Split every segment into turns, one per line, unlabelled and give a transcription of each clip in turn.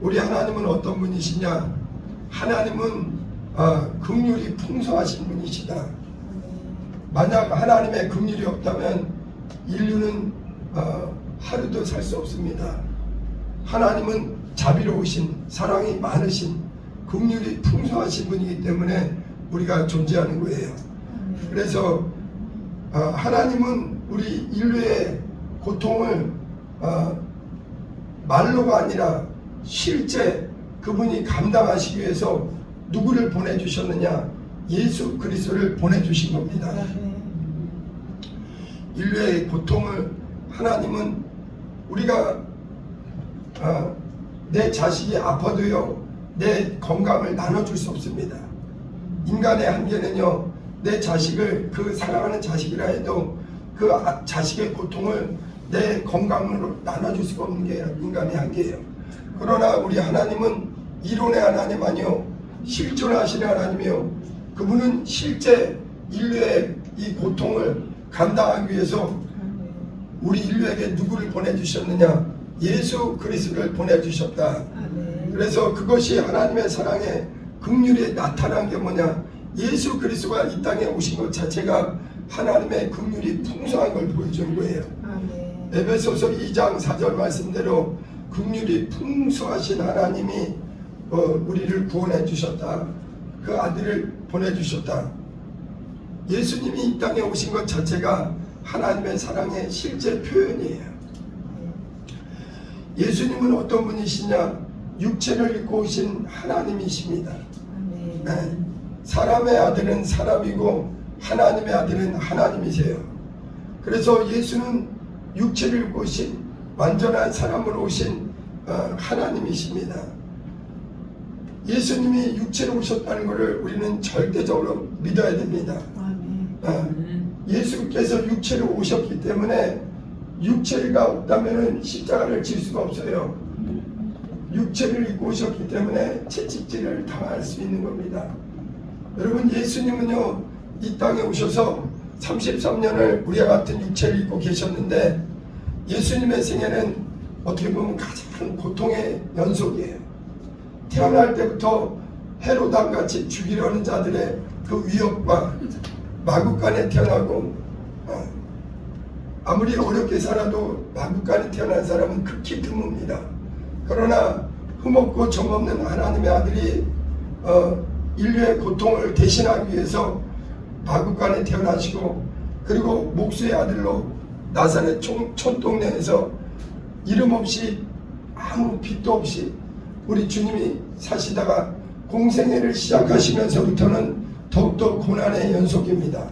우리 하나님은 어떤 분이시냐? 하나님은 긍휼이 풍성하신 분이시다. 만약 하나님의 긍휼이 없다면 인류는 하루도 살 수 없습니다. 하나님은 자비로우신, 사랑이 많으신, 긍휼이 풍성하신 분이기 때문에 우리가 존재하는 거예요. 그래서 하나님은 우리 인류의 고통을 말로가 아니라 실제 그분이 감당하시기 위해서 누구를 보내주셨느냐? 예수 그리스도를 보내주신 겁니다. 인류의 고통을 하나님은 우리가 내 자식이 아파도요 내 건강을 나눠줄 수 없습니다. 인간의 한계는요, 내 자식을, 그 사랑하는 자식이라 해도 그 자식의 고통을 내 건강으로 나눠줄 수가 없는 게 인간의 한계예요. 그러나 우리 하나님은 이론의 하나님 아니요 실존하시는 하나님이요, 그분은 실제 인류의 이 고통을 감당하기 위해서 우리 인류에게 누구를 보내주셨느냐? 예수 그리스도를 보내주셨다. 그래서 그것이 하나님의 사랑의 긍휼이 나타난 게 뭐냐? 예수 그리스도가 이 땅에 오신 것 자체가 하나님의 긍휼이 풍성한 걸 보여준 거예요. 에베소서 2장 4절 말씀대로 긍휼이 풍성하신 하나님이 우리를 구원해 주셨다. 그 아들을 보내주셨다. 예수님이 이 땅에 오신 것 자체가 하나님의 사랑의 실제 표현이에요. 예수님은 어떤 분이시냐? 육체를 입고 오신 하나님이십니다. 네. 사람의 아들은 사람이고 하나님의 아들은 하나님이세요. 그래서 예수는 육체를 입고 오신 완전한 사람으로 오신 하나님이십니다. 예수님이 육체로 오셨다는 것을 우리는 절대적으로 믿어야 됩니다. 예수께서 육체로 오셨기 때문에 육체가 없다면 십자가를 질 수가 없어요. 육체를 입고 오셨기 때문에 채찍질을 당할 수 있는 겁니다. 여러분, 예수님은요 이 땅에 오셔서 33년을 우리와 같은 육체를 입고 계셨는데 예수님의 생애는 어떻게 보면 가장 고통의 연속이에요. 태어날 때부터 헤로당같이 죽이려는 자들의 그 위협과 마구간에 태어나고 아무리 어렵게 살아도 마구간에 태어난 사람은 극히 드뭅니다. 그러나 흠없고 정없는 하나님의 아들이 인류의 고통을 대신하기 위해서 마구간에 태어나시고, 그리고 목수의 아들로 나사렛 촌동네에서 이름 없이 아무 빚도 없이 우리 주님이 사시다가 공생애를 시작하시면서부터는 더욱더 고난의 연속입니다.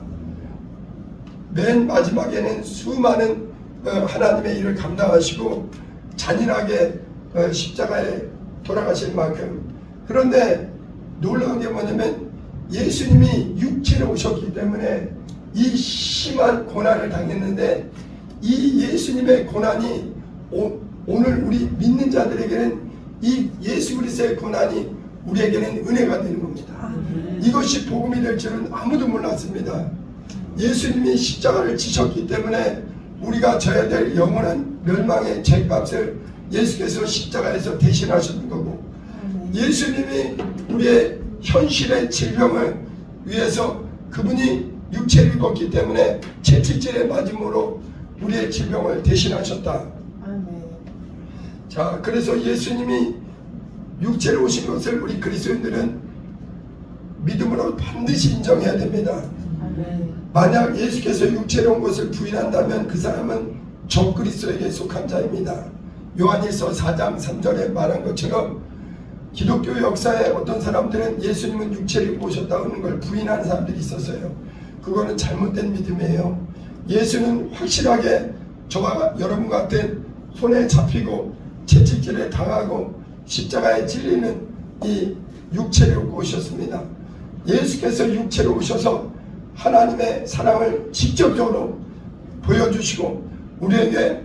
맨 마지막에는 수많은 하나님의 일을 감당하시고 잔인하게 십자가에 돌아가실 만큼, 그런데 놀라운 게 뭐냐면 예수님이 육체로 오셨기 때문에 이 심한 고난을 당했는데 이 예수님의 고난이 오늘 우리 믿는 자들에게는 이 예수 그리스도의 고난이 우리에게는 은혜가 되는 겁니다. 이것이 복음이 될 줄은 아무도 몰랐습니다. 예수님이 십자가를 지셨기 때문에 우리가 져야 될 영원한 멸망의 죄값을 예수께서 십자가에서 대신하시는 거고, 예수님이 우리의 현실의 질병을 위해서 그분이 육체를 입었기 때문에 채찍질에 맞음으로 우리의 질병을 대신하셨다. 자, 그래서 예수님이 육체로 오신 것을 우리 그리스도인들은 믿음으로 반드시 인정해야 됩니다. 만약 예수께서 육체로 온 것을 부인한다면 그 사람은 적그리스도에게 속한 자입니다. 요한일서 4장 3절에 말한 것처럼 기독교 역사에 어떤 사람들은 예수님은 육체를 입고 오셨다는 걸 부인하는 사람들이 있었어요. 그거는 잘못된 믿음이에요. 예수는 확실하게 저와 여러분 같은 손에 잡히고 채찍질에 당하고 십자가에 찔리는 이 육체를 입고 오셨습니다. 예수께서 육체로 오셔서 하나님의 사랑을 직접적으로 보여주시고 우리의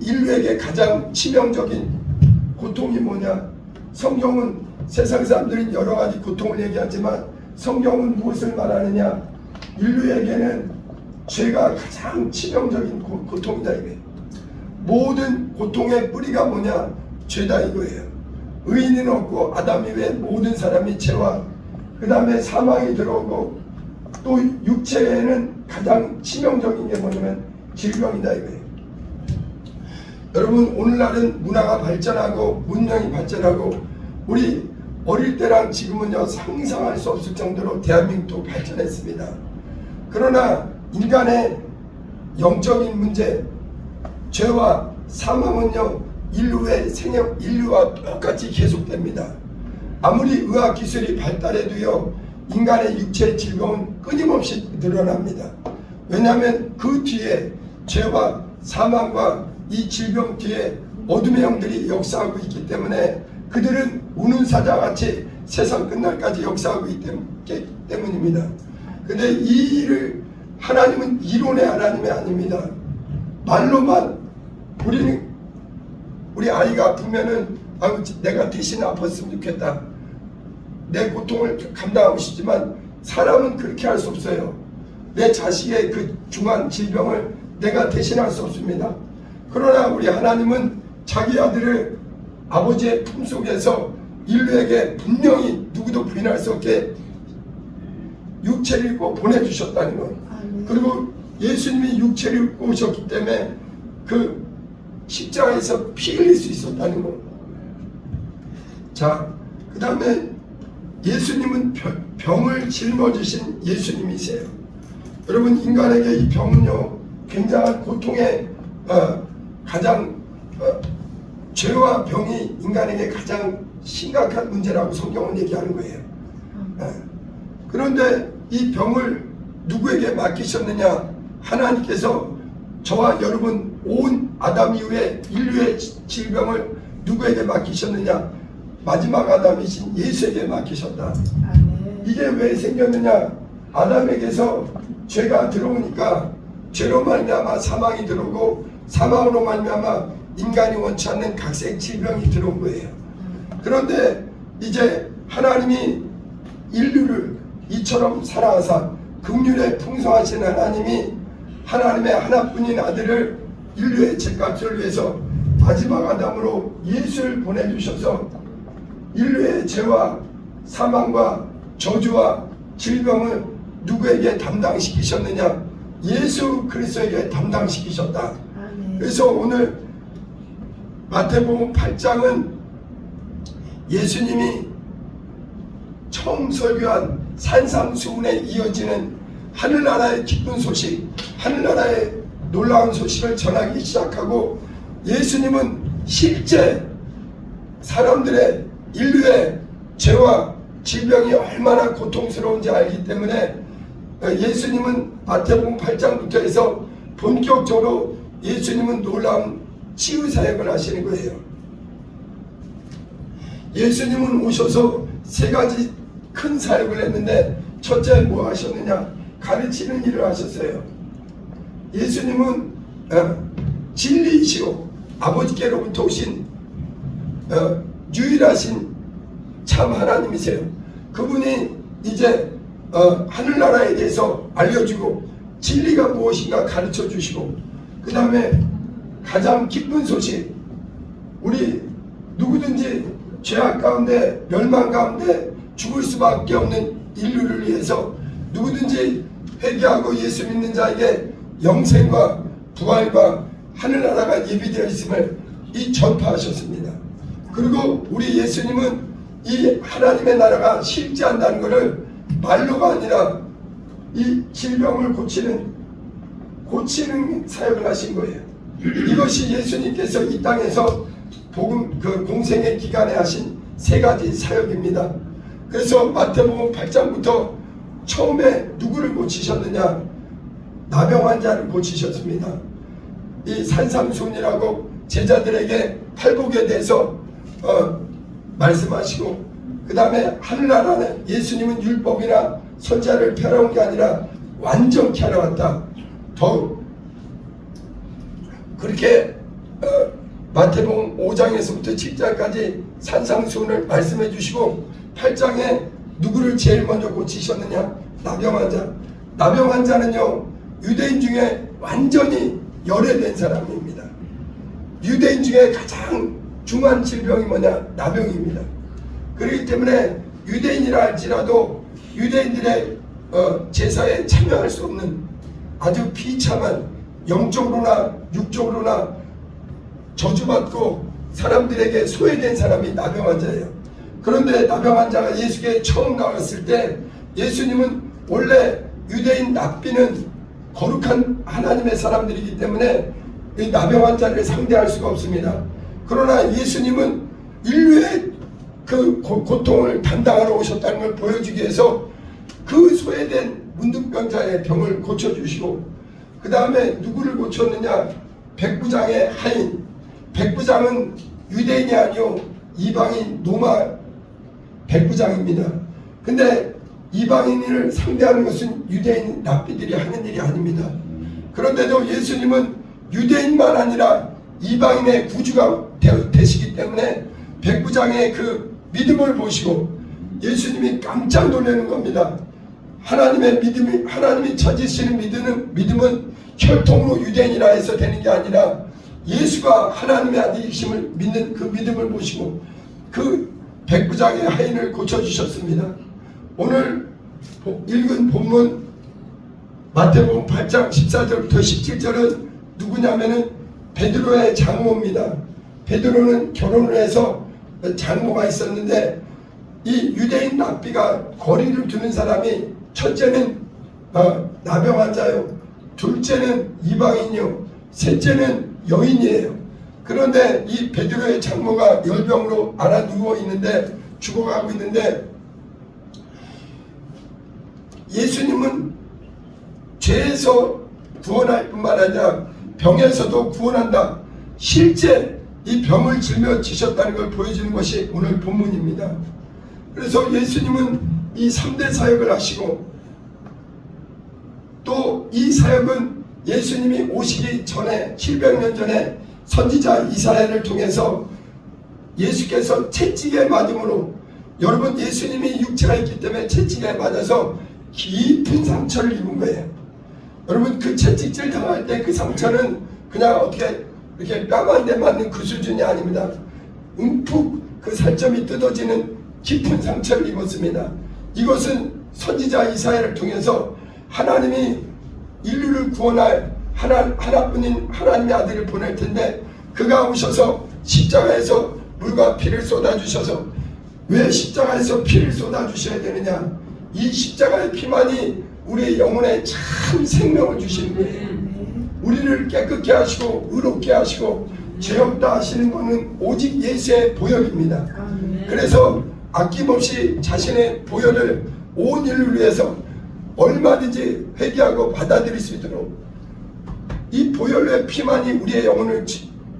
인류에게 가장 치명적인 고통이 뭐냐? 성경은 세상 사람들은 여러 가지 고통을 얘기하지만 성경은 무엇을 말하느냐? 인류에게는 죄가 가장 치명적인 고통이다 이거예요. 모든 고통의 뿌리가 뭐냐? 죄다 이거예요. 의인은 없고 아담 이외에 모든 사람이 죄와 그 다음에 사망이 들어오고 또 육체에는 가장 치명적인 게 뭐냐면 질병이다 이거예요. 여러분 오늘날은 문화가 발전하고 문명이 발전하고 우리 어릴 때랑 지금은요 상상할 수 없을 정도로 대한민국도 발전했습니다. 그러나 인간의 영적인 문제, 죄와 사망은요 인류와 똑같이 계속됩니다. 아무리 의학 기술이 발달해도요 인간의 육체의 질병은 끊임없이 늘어납니다. 왜냐하면 그 뒤에 죄와 사망과 이 질병 뒤에 어둠의 영들이 역사하고 있기 때문에 그들은 우는 사자같이 세상 끝날까지 역사하고 있기 때문입니다. 근데 이 일을 하나님은 이론의 하나님이 아닙니다. 말로만 우리 아이가 아프면은 내가 대신 아팠으면 좋겠다. 내 고통을 감당하고 싶지만 사람은 그렇게 할 수 없어요. 내 자식의 그 중한 질병을 내가 대신할 수 없습니다. 그러나 우리 하나님은 자기 아들을 아버지의 품속에서 인류에게 분명히 누구도 부인할 수 없게 육체를 입고 보내주셨다는 것. 그리고 예수님이 육체를 입고 오셨기 때문에 그 십자가에서 피 흘릴 수 있었다는 것. 자, 그 다음에 예수님은 병을 짊어지신 예수님이세요. 여러분 인간에게 이 병은요 굉장한 고통의 가장 죄와 병이 인간에게 가장 심각한 문제라고 성경은 얘기하는 거예요. 그런데 이 병을 누구에게 맡기셨느냐? 하나님께서 저와 여러분 온 아담 이후에 인류의 질병을 누구에게 맡기셨느냐? 마지막 아담이신 예수에게 맡기셨다. 이게 왜 생겼느냐? 아담에게서 죄가 들어오니까 죄로 말미암아 사망이 들어오고 사망으로 말미암아 인간이 원치 않는 각색 질병이 들어온 거예요. 그런데 이제 하나님이 인류를 이처럼 사랑하사 긍휼에 풍성하신 하나님이 하나님의 하나뿐인 아들을 인류의 죄값을 위해서 마지막 아담으로 예수를 보내주셔서 인류의 죄와 사망과 저주와 질병을 누구에게 담당시키셨느냐? 예수 그리스도에게 담당시키셨다. 그래서 오늘 마태복음 8장은 예수님이 처음 설교한 산상수훈에 이어지는 하늘나라의 기쁜 소식, 하늘나라의 놀라운 소식을 전하기 시작하고 예수님은 실제 사람들의 인류의 죄와 질병이 얼마나 고통스러운지 알기 때문에 예수님은 마태복음 8장부터 해서 본격적으로 예수님은 놀라운 치유 사역을 하시는 거예요. 예수님은 오셔서 세 가지 큰 사역을 했는데 첫째 뭐 하셨느냐? 가르치는 일을 하셨어요. 예수님은 진리이시고 아버지께로부터 오신 유일하신 참 하나님이세요. 그분이 이제 하늘나라에 대해서 알려주고 진리가 무엇인가 가르쳐 주시고 그 다음에 가장 기쁜 소식, 우리 누구든지 죄악 가운데 멸망 가운데 죽을 수밖에 없는 인류를 위해서 누구든지 회개하고 예수 믿는 자에게 영생과 부활과 하늘나라가 예비되어 있음을 이 전파하셨습니다. 그리고 우리 예수님은 이 하나님의 나라가 실제한다는 것을 말로가 아니라 이 질병을 고치는 사역을 하신 거예요. 이것이 예수님께서 이 땅에서 복음 공생의 기간에 하신 세 가지 사역입니다. 그래서 마태복음 8장부터 처음에 누구를 고치셨느냐? 나병 환자를 고치셨습니다. 이 산상수훈이라고 제자들에게 팔복에 대해서 말씀하시고 그 다음에 하늘나라는 예수님은 율법이나 선자를 펴러온 게 아니라 완전케 하러 왔다. 더욱 그렇게 마태복음 5장에서부터 7장까지 산상수훈을 말씀해 주시고 8장에 누구를 제일 먼저 고치셨느냐? 나병 환자. 나병 환자는요 유대인 중에 완전히 열애된 사람입니다. 유대인 중에 가장 중한 질병이 뭐냐? 나병입니다. 그렇기 때문에 유대인이라 할지라도 유대인들의 제사에 참여할 수 없는 아주 비참한 영적으로나 육적으로나 저주받고 사람들에게 소외된 사람이 나병 환자예요. 그런데 나병 환자가 예수께 처음 나왔을 때 예수님은 원래 유대인 납비는 거룩한 하나님의 사람들이기 때문에 이 나병 환자를 상대할 수가 없습니다. 그러나 예수님은 인류의 그 고통을 담당하러 오셨다는 걸 보여주기 위해서 그 소외된 문둥병자의 병을 고쳐주시고 그 다음에 누구를 고쳤느냐? 백부장의 하인. 백부장은 유대인이 아니요 이방인 로마 백부장입니다. 근데 이방인을 상대하는 것은 유대인 납비들이 하는 일이 아닙니다. 그런데도 예수님은 유대인만 아니라 이방인의 구주가 되시기 때문에 백부장의 그 믿음을 보시고 예수님이 깜짝 놀라는 겁니다. 하나님의 믿음이, 하나님이 찾으시는 믿음은 혈통으로 유대인이라 해서 되는 게 아니라 예수가 하나님의 아들이심을 믿는 그 믿음을 보시고 그 백부장의 하인을 고쳐주셨습니다. 오늘 읽은 본문 마태복음 8장 14절부터 17절은 누구냐면은 베드로의 장모입니다. 베드로는 결혼을 해서 장모가 있었는데 이 유대인 납비가 거리를 두는 사람이 첫째는 나병 환자요, 둘째는 이방인이요, 셋째는 여인이에요. 그런데 이 베드로의 장모가 열병으로 알아 누워 있는데 죽어가고 있는데 예수님은 죄에서 구원할 뿐만 아니라 병에서도 구원한다. 실제 이 병을 짊어지셨다는 걸 보여주는 것이 오늘 본문입니다. 그래서 예수님은 이 3대 사역을 하시고 또 이 사역은 예수님이 오시기 전에 700년 전에 선지자 이사야를 통해서 예수께서 채찍에 맞음으로 여러분 예수님이 육체가 있기 때문에 채찍에 맞아서 깊은 상처를 입은 거예요. 여러분 그 채찍질 당할 때 그 상처는 그냥 어떻게 이렇게 뺨 한 대 맞는 그 수준이 아닙니다. 움푹 그 살점이 뜯어지는 깊은 상처를 입었습니다. 이것은 선지자 이사야를 통해서 하나님이 인류를 구원할 하나뿐인 하나님의 아들을 보낼 텐데 그가 오셔서 십자가에서 물과 피를 쏟아주셔서 왜 십자가에서 피를 쏟아주셔야 되느냐? 이 십자가의 피만이 우리의 영혼에 참 생명을 주시는 거예요. 우리를 깨끗게 하시고 의롭게 하시고 죄 없다 하시는 것은 오직 예수의 보혈입니다. 그래서 아낌없이 자신의 보혈을 온 인류를 위해서 얼마든지 회개하고 받아들일 수 있도록 이 보혈의 피만이 우리의 영혼을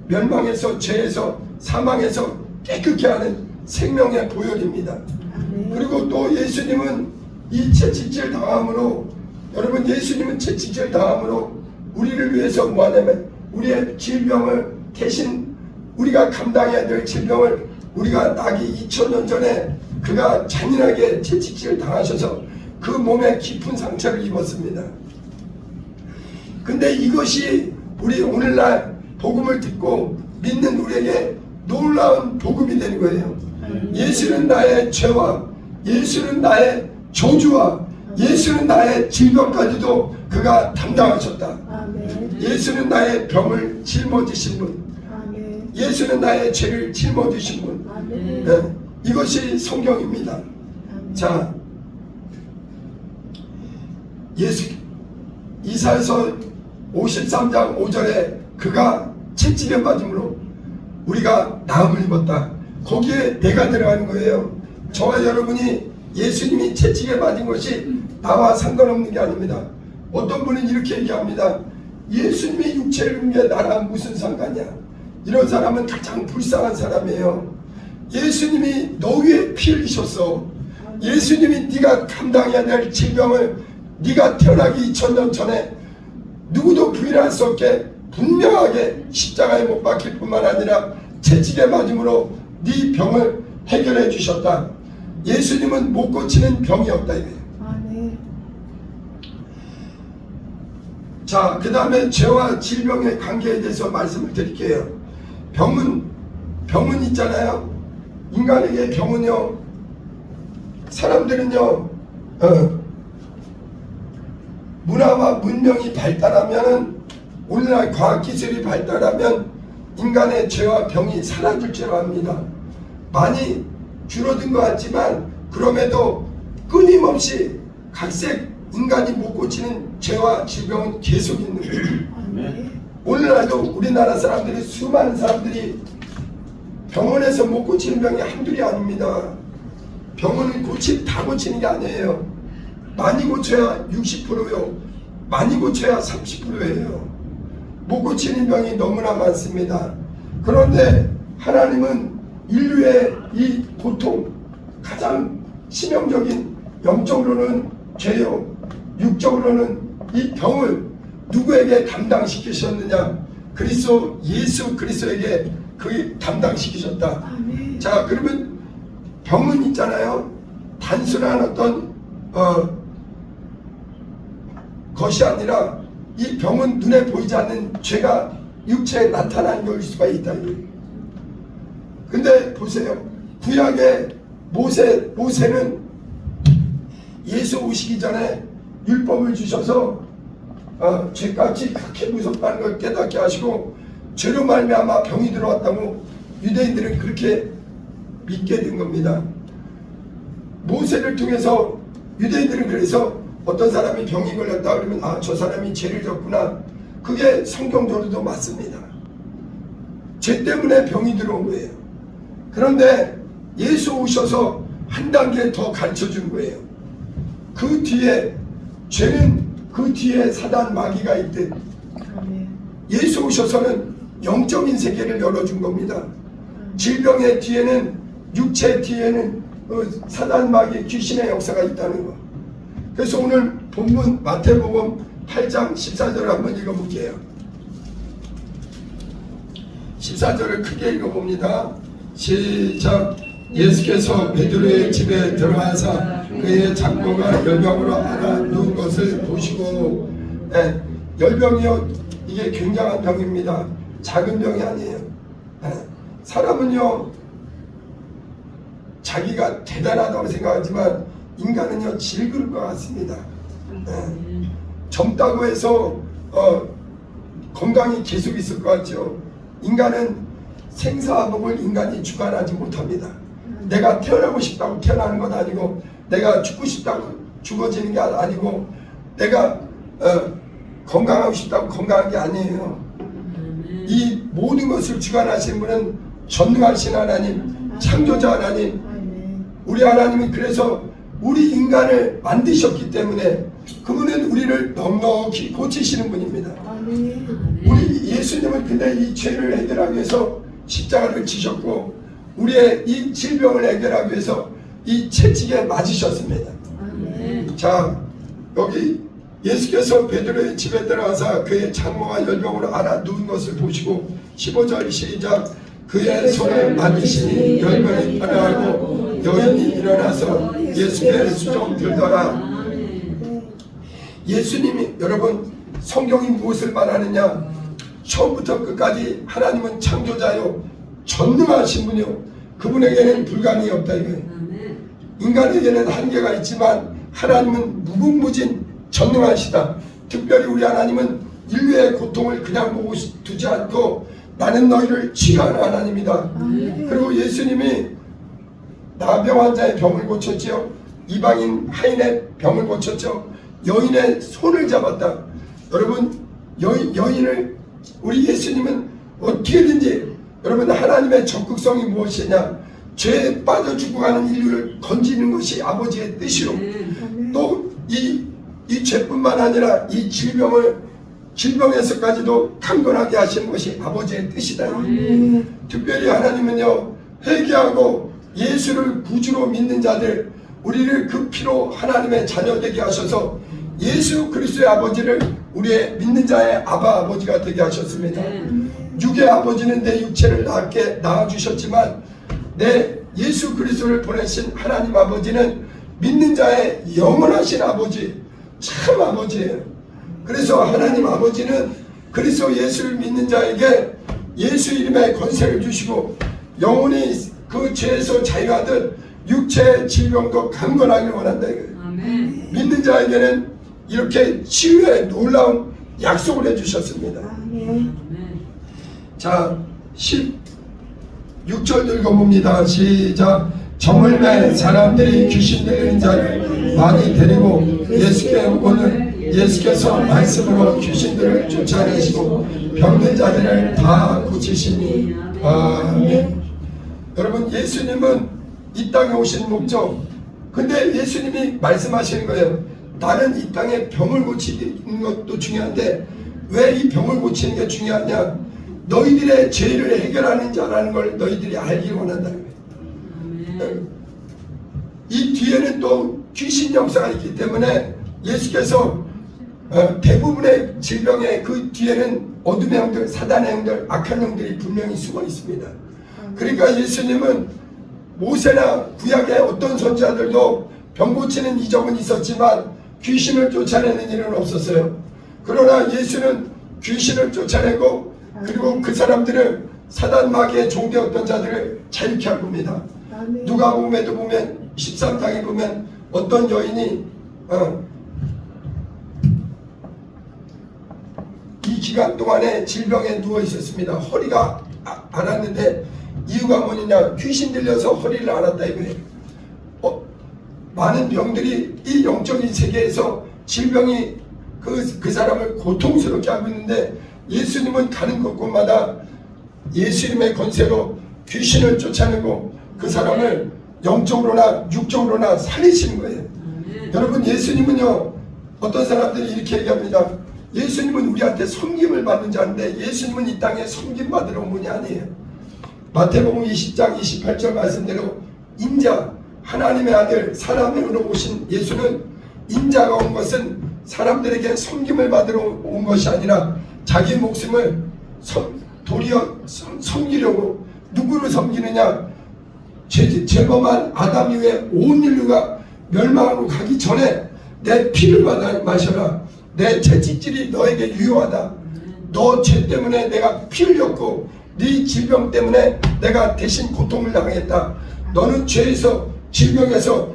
멸망에서 죄에서 사망에서 깨끗게 하는 생명의 보혈입니다. 그리고 또 예수님은 이 채찍질 당함으로 여러분 예수님은 채찍질 당함으로 우리를 위해서 뭐하냐면 우리의 질병을 대신 우리가 감당해야 될 질병을 우리가 나기 2000년 전에 그가 잔인하게 채찍질 당하셔서 그 몸에 깊은 상처를 입었습니다. 근데 이것이 우리 오늘날 복음을 듣고 믿는 우리에게 놀라운 복음이 되는 거예요. 예수는 나의 죄와 예수는 나의 저주와 예수는 나의 질병까지도 그가 담당하셨다. 예수는 나의 병을 짊어지신 분, 예수는 나의 죄를 짊어지신 분. 네, 이것이 성경입니다. 자, 예수 이사야서 53장 5절에 그가 채찍에 맞음으로 우리가 나음을 입었다. 거기에 내가 들어가는 거예요. 저와 여러분이 예수님이 채찍에 맞은 것이 나와 상관없는 게 아닙니다. 어떤 분은 이렇게 얘기합니다. 예수님이 육체를 입은 게 나랑 무슨 상관이야. 이런 사람은 가장 불쌍한 사람이에요. 예수님이 너 위에 피 흘리셨어. 예수님이 네가 감당해야 될 질병을 네가 태어나기 2000년 전에 누구도 부인할 수 없게 분명하게 십자가에 못 박힐 뿐만 아니라 채찍에 맞음으로 네 병을 해결해 주셨다. 예수님은 못 고치는 병이 없다 이거예요. 자, 그 다음에 죄와 질병의 관계에 대해서 말씀을 드릴게요. 병은 병은 있잖아요. 인간에게 병은요, 사람들은요, 문화와 문명이 발달하면, 오늘날 과학기술이 발달하면 인간의 죄와 병이 사라질 줄 압니다. 많이 줄어든 것 같지만 그럼에도 끊임없이 각색 인간이 못 고치는 죄와 질병은 계속 있는 거예요. 오늘날도 우리나라 사람들이, 수많은 사람들이 병원에서 못 고치는 병이 한둘이 아닙니다. 병원은 다 고치는 게 아니에요. 많이 고쳐야 60%요. 많이 고쳐야 30%예요. 못 고치는 병이 너무나 많습니다. 그런데 하나님은 인류의 이 고통, 가장 치명적인, 영적으로는 죄요, 육적으로는 이 병을 누구에게 담당시키셨느냐? 예수 그리스도에게 그 담당시키셨다. 자, 그러면 병은 있잖아요. 단순한 어떤 것이 아니라 이 병은 눈에 보이지 않는 죄가 육체에 나타나는 것일 수가 있다. 근데 보세요. 구약의 모세는 예수 오시기 전에 율법을 주셔서 죄값이 그렇게 무섭다는 걸 깨닫게 하시고 죄로 말미암아 병이 들어왔다고 유대인들은 그렇게 믿게 된 겁니다. 모세를 통해서 유대인들은 그래서 어떤 사람이 병이 걸렸다 그러면 저 사람이 죄를 졌구나. 그게 성경적으로도 맞습니다. 죄 때문에 병이 들어온 거예요. 그런데 예수 오셔서 한 단계 더 가르쳐 준 거예요. 그 뒤에 죄는 그 뒤에 사단 마귀가 있듯 예수 오셔서는 영적인 세계를 열어준 겁니다. 질병의 뒤에는, 육체 뒤에는 사단 마귀 귀신의 역사가 있다는 거. 그래서 오늘 본문 마태복음 8장 14절을 한번 읽어볼게요. 14절을 크게 읽어봅니다. 시작. 예수께서 베드로의 집에 들어가사 그의 장모가 열병으로 앓아 누운 것을 보시고, 열병이요, 이게 굉장한 병입니다. 작은 병이 아니에요. 사람은요 자기가 대단하다고 생각하지만 인간은요 질그럴 것 같습니다. 젊다고 해서 건강이 계속 있을 것 같죠. 인간은 생사복을 인간이 주관하지 못합니다. 내가 태어나고 싶다고 태어나는 것 아니고, 내가 죽고 싶다고 죽어지는 게 아니고, 내가 건강하고 싶다고 건강한 게 아니에요. 이 모든 것을 주관하시는 분은 전능하신 하나님, 창조자 하나님, 우리 하나님은 그래서 우리 인간을 만드셨기 때문에 그분은 우리를 넉넉히 고치시는 분입니다. 우리 예수님은 근데 이 죄를 해결하기 위해서 십자가를 지셨고, 우리의 이 질병을 해결하기 위해서 이 채찍에 맞으셨습니다. 자, 여기 예수께서 베드로의 집에 들어가서 그의 장모가 열병으로 앓아 누운 것을 보시고, 15절 시작. 그의 손을 만지시니 열병이 떠나고 여인이 일어나서 예수께 수종 들더라. 예수님이, 여러분, 성경이 무엇을 말하느냐? 처음부터 끝까지 하나님은 창조자요, 전능하신 분이요, 그분에게는 불가능이 없다 이거예요. 인간에게는 한계가 있지만 하나님은 무궁무진 전능하시다. 특별히 우리 하나님은 인류의 고통을 그냥 보고 두지 않고 나는 너희를 치유하는 하나님이다. 그리고 예수님이 나병 환자의 병을 고쳤지요. 이방인 하인의 병을 고쳤죠. 여인의 손을 잡았다. 여러분, 여인을, 우리 예수님은 어떻게든지, 여러분, 하나님의 적극성이 무엇이냐? 죄에 빠져 죽어가는 인류를 건지는 것이 아버지의 뜻이요, 또 이 죄뿐만 아니라 이 질병에서까지도 강건하게 하시는 것이 아버지의 뜻이다. 특별히 하나님은요, 회개하고 예수를 구주로 믿는 자들, 우리를 그 피로 하나님의 자녀 되게 하셔서 예수 그리스도의 아버지를 우리의 믿는 자의 아바 아버지가 되게 하셨습니다. 육의 아버지는 내 육체를 낳아주셨지만 내 예수 그리스도를 보내신 하나님 아버지는 믿는 자의 영원하신 아버지, 참 아버지예요. 그래서 하나님 아버지는 그리스도 예수를 믿는 자에게 예수 이름의 권세를 주시고 영혼이 그 죄에서 자유하듯 육체의 질병도 강건하길 원한다 이거예요.
아멘.
믿는 자에게는 이렇게 치유의 놀라운 약속을 해주셨습니다.
아멘.
자, 16절 읽어봅니다. 시작. 정을 매 사람들이 귀신 들린 자를 많이 데리고 예수께 오거늘 예수께서 말씀으로 귀신들을 쫓아내시고 병든 자들을 다 고치시니. 아멘. 여러분, 예수님은 이 땅에 오신 목적, 근데 예수님이 말씀하시는 거예요. 나는 이 땅에 병을 고치는 것도 중요한데 왜 이 병을 고치는 게 중요하냐? 너희들의 죄를 해결하는 자라는 걸 너희들이 알기 원한다는 거예요. 이 뒤에는 또 귀신 역사가 있기 때문에 예수께서 대부분의 질병의 그 뒤에는 어둠의 영들, 사단의 영들, 악한 영들이 분명히 숨어 있습니다. 그러니까 예수님은 모세나 구약의 어떤 선지자들도 병 고치는 이적은 있었지만 귀신을 쫓아내는 일은 없었어요. 그러나 예수는 귀신을 쫓아내고 그리고 그 사람들을 사단 마귀의 종되었던 자들을 자유케 할 겁니다. 누가복음에도 보면 13장에 보면 어떤 여인이 이 기간 동안에 질병에 누워 있었습니다. 허리가 앓았는데 이유가 뭐냐? 귀신 들려서 허리를 앓았다 이거예요. 많은 병들이 이 영적인 세계에서 질병이 그 사람을 고통스럽게 하고 있는데 예수님은 가는 곳곳마다 예수님의 권세로 귀신을 쫓아내고 그 사람을 영적으로나 육적으로나 살리시는 거예요. 여러분, 예수님은요, 어떤 사람들이 이렇게 얘기합니다. 예수님은 우리한테 섬김을 받는 자인데 예수님은 이 땅에 섬김 받으러 온 분이 아니에요. 마태복음 20장 28절 말씀대로 인자, 하나님의 아들 사람으로 오신 예수는 인자가 온 것은 사람들에게 섬김을 받으러 온 것이 아니라 자기 목숨을 도리어 섬기려고. 누구를 섬기느냐? 죄범한 아담 이후에 온 인류가 멸망으로 가기 전에 내 피를 받아 마셔라. 내 채찍질이 너에게 유효하다. 너 죄 때문에 내가 피 흘렸고 네 질병 때문에 내가 대신 고통을 당했다. 너는 죄에서 질병에서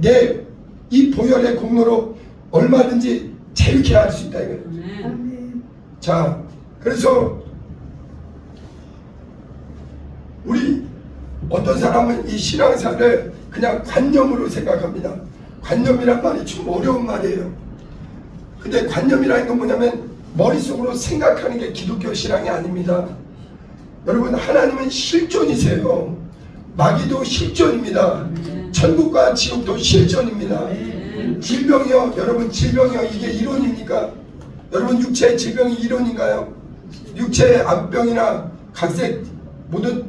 내 이 보혈의 공로로 얼마든지 자유케 할 수 있다 이거예요. 자, 그래서 우리 어떤 사람은 이 신앙사를 그냥 관념으로 생각합니다. 관념이란 말이 좀 어려운 말이에요. 근데 관념이라는 건 뭐냐면 머릿속으로 생각하는 게 기독교 신앙이 아닙니다. 여러분, 하나님은 실존이세요. 마귀도 실존입니다. 천국과 지옥도 실존입니다. 질병이요, 여러분, 질병이요, 이게 이론입니까? 여러분, 육체의 질병이 이론인가요? 육체의 암병이나 각색 모든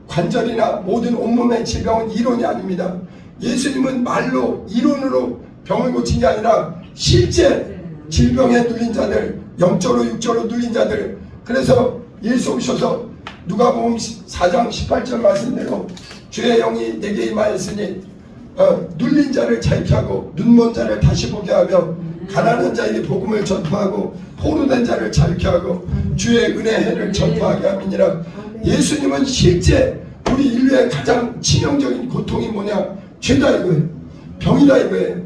관절이나 모든 온몸의 질병은 이론이 아닙니다. 예수님은 말로 이론으로 병을 고친 게 아니라 실제 질병에 눌린 자들, 영적으로 육적으로 눌린 자들. 그래서 예수 오셔서 누가복음 4장 18절 말씀대로 주의 영이 내게 임하였으니 눌린 자를 자유케 하고 눈먼 자를 다시 보게 하며 가난한 자에게 복음을 전파하고 포로된 자를 자유케 하고 주의 은혜의 해를 전파하게 함이니라. 예수님은 실제 우리 인류의 가장 치명적인 고통이 뭐냐? 죄다 이거예요. 병이다 이거예요.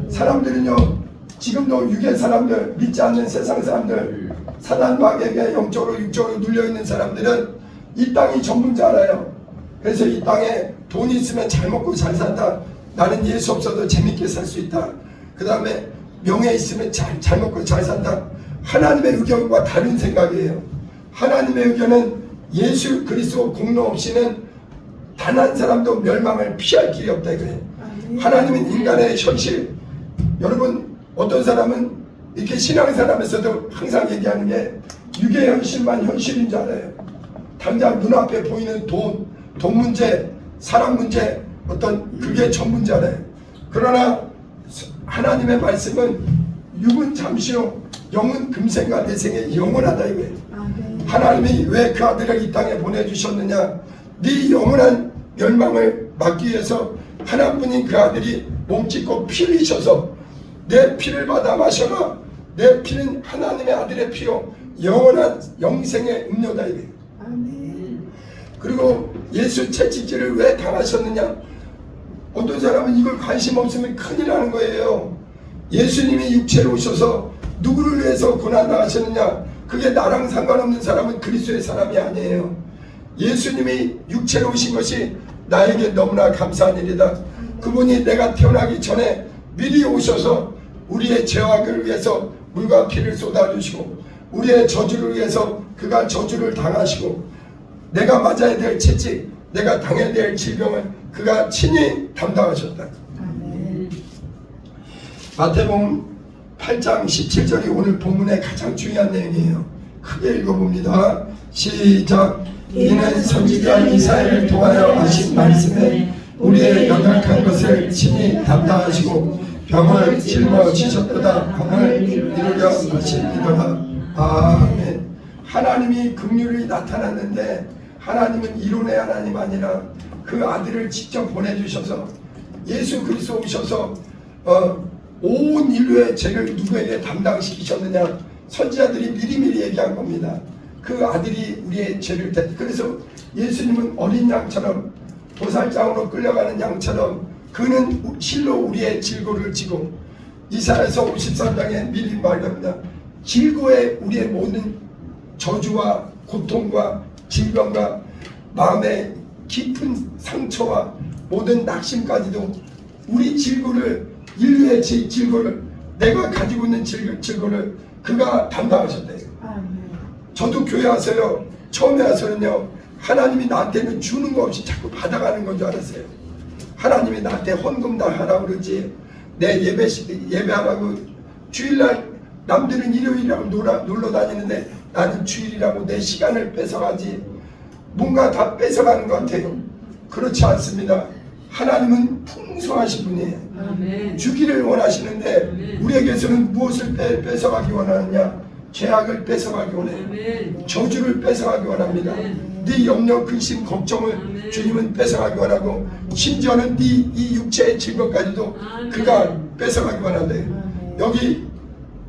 사람들은요, 지금도 유괴 사람들, 믿지 않는 세상 사람들, 사단 마귀에게 영적으로 육적으로 눌려있는 사람들은 이 땅이 전부인 줄 알아요. 그래서 이 땅에 돈이 있으면 잘 먹고 잘 산다. 나는 예수 없어도 재밌게 살 수 있다. 그 다음에 명예 있으면 잘 먹고 잘 산다. 하나님의 의견과 다른 생각이에요. 하나님의 의견은 예수 그리스도 공로 없이는 단 한 사람도 멸망을 피할 길이 없다 이거예요. 하나님은 인간의 현실. 여러분, 어떤 사람은 이렇게 신앙생활하면서도 항상 얘기하는 게 육의 현실만 현실인 줄 알아요. 당장 눈앞에 보이는 돈 문제, 사람 문제, 어떤 그게 전부인 줄 알아요. 그러나 하나님의 말씀은 육은 잠시요 영은 금생과 내생에 영원하다 이거예요. 하나님이 왜 그 아들을 이 땅에 보내주셨느냐? 네 영원한 멸망을 막기 위해서 하나뿐인 그 아들이 몸짓고 피 흘리셔서 내 피를 받아 마셔라. 내 피는 하나님의 아들의 피요 영원한 영생의 음료다 이거예요. 그리고 예수 채찍질을 왜 당하셨느냐? 어떤 사람은 이걸 관심 없으면 큰일 나는 거예요. 예수님이 육체로 오셔서 누구를 위해서 고난당하셨느냐? 그게 나랑 상관없는 사람은 그리스도의 사람이 아니에요. 예수님이 육체로 오신 것이 나에게 너무나 감사한 일이다. 그분이 내가 태어나기 전에 미리 오셔서 우리의 죄악을 위해서 물과 피를 쏟아주시고 우리의 저주를 위해서 그가 저주를 당하시고 내가 맞아야 될 채찍, 내가 당해야 될 질병을 그가 친히 담당하셨다. 마태복음 8장 17절이 오늘 본문의 가장 중요한 내용이에요. 크게 읽어봅니다. 시작. 이는 선지자 이사야를 통하여 하신 말씀에 우리의 연약한 것을 친히 담당하시고 병을 짊어지셨도다 병을 이루려 하시니더라. 아멘. 하나님이 긍휼이 나타났는데 하나님은 이론의 하나님 아니라 그 아들을 직접 보내주셔서 예수 그리스도 오셔서 온 인류의 죄를 누구에게 담당시키셨느냐? 선지자들이 미리미리 얘기한 겁니다. 그 아들이 우리의 죄를 그래서 예수님은 어린 양처럼 도살장으로 끌려가는 양처럼 그는 실로 우리의 질고를 지고 이사야서 53장에 미리 말합니다. 질고에 우리의 모든 저주와 고통과 질병과 마음의 깊은 상처와 모든 낙심까지도 우리 질고를 인류의 질고를 내가 가지고 있는 질고를 그가 담당하셨대요. 저도 교회 와서요 처음에 와서는요 하나님이 나한테는 주는 거 없이 자꾸 받아가는 건 줄 알았어요. 하나님이 나한테 헌금 다 하라고 그러지 내 예배하라고 주일날 남들은 일요일이라고 놀러 다니는데 나는 주일이라고 내 시간을 뺏어가지 뭔가 다 뺏어가는 것 같아요. 그렇지 않습니다. 하나님은 풍성하신 분이에요. 아멘. 주기를 원하시는데 아멘. 우리에게서는 무엇을 뺏어가기 원하느냐? 죄악을 뺏어가기 원해요. 아멘. 저주를 뺏어가기 원합니다. 아멘. 네 염려, 근심, 걱정을 아멘. 주님은 뺏어가기 원하고 심지어는 네 이 육체의 질병까지도 아멘. 그가 뺏어가기 원한대요. 여기